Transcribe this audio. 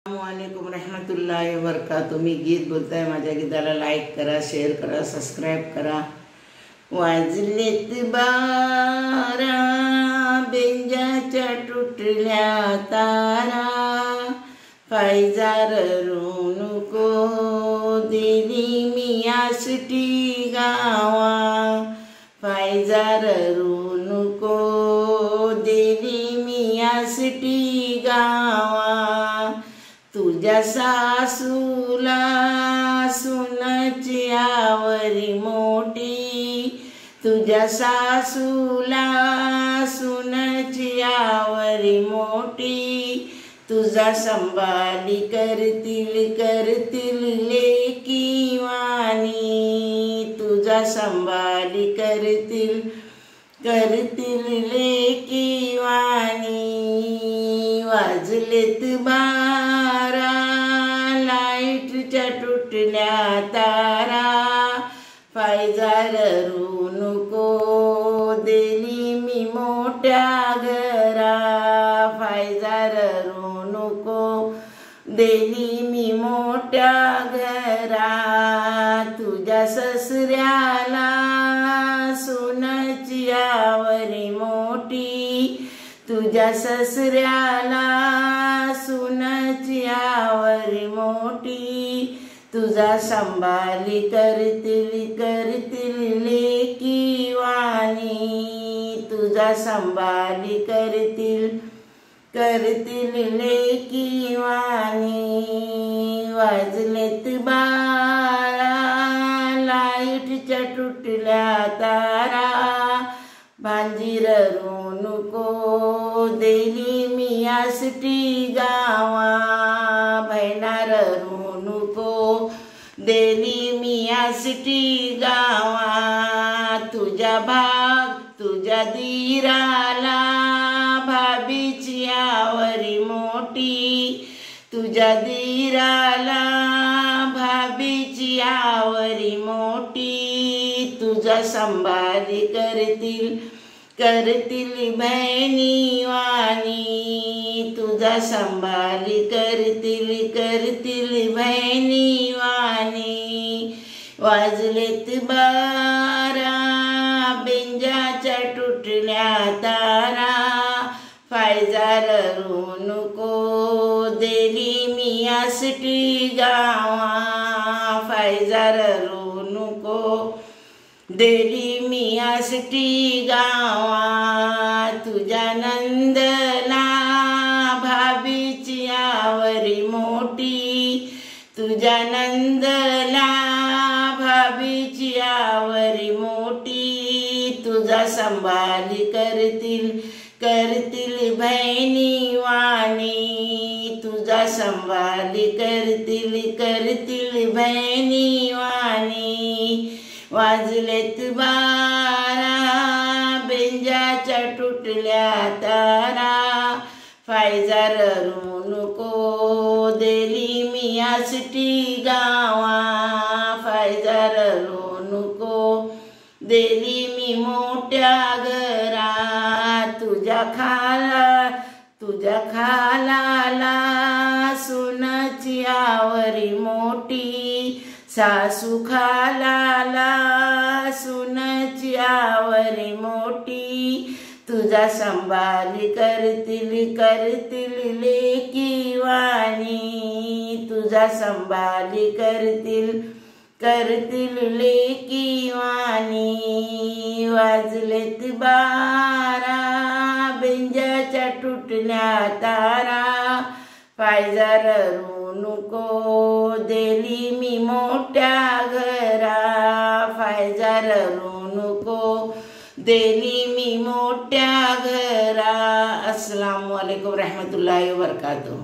अस्सलामुअलैकुम रहमतुल्लाहि व बरकातुहू। मी गीत बोलताय। माझ्या गीताला लाईक करा, शेअर करा, सबस्क्राईब करा। वाजलेत बारा, बेंजाच्या तुटल्या तारा, पायजार नको दिली मी आसटी गावा, पायजार नको दिली मी आसटी गावा। तुझ्या सासूला सुनची आवरी मोठी, तुझ्या सासूला सुनची आवरी मोठी, तुझा संभाली करतील लेकी वाणी, तुझा संभाली करतील लेकी वाणी। वाजलेत बारा, लाईटच्या तुटल्या तारा, पायजार नको दिली मी मोठ्या घरा, पायजार नको दिली मी मोठ्या घरा। तुझ्या ससऱ्याला सुनची आवरी मोठी, तुझ्या ससऱ्याला सुनची आवरी मोठी, तुझा संभाली करतील लेकी वाणी, तुझा संभाली करतील लेकी वाणी। वाजलेत बारा, लाईटच्या तुटल्या तारा, भांजीर नको दिली मी आसटी गावा, भैनार नको दिली मी आसटी गावा। तुझ्या दीराला भाभीची आवरी मोठी, तुझ्या दीराला भाभीची आवरी मोठी, तुझा संभाली करतील बहिणी वाणी, तुझा संभाली करतील बहिणी वाणी। वाजलेत बारा, बेंजाच्या तुटल्या तारा, पायजार नको दिली मी आसटी गावा, पायजार नको दिली मी आसटी गावा। तुझ्या नंदला भाभीची आवरी मोठी, तुझ्या नंदला भाभीची आवरी मोठी, तुझा संभाली करतील बहिणी वाणी, तुझा संभाली करतील बहिणी वाणी। वाजलेत बारा, बेंजाच्या तुटल्या तारा, पायजार नको दिली मी आसटी गावा, पायजार नको दिली मी मोठ्या घरा। तुझ्या खालाला सुनची आवरी मोठी, सासू खालाला सुनची आवरी मोठी, तुझा संभाली करतील लेकी वाणी, तुझा संभाली करतील लेकी वाणी। वाजलेत बारा, बेंजाच्या तुटल्या तारा, पायजार नको दिली मी मोठ्या घरा, पायजार नको दिली मी मोठ्या घरा। अस्सलामुअलैकुम रहमतुल्लाहि व बरकातुहू।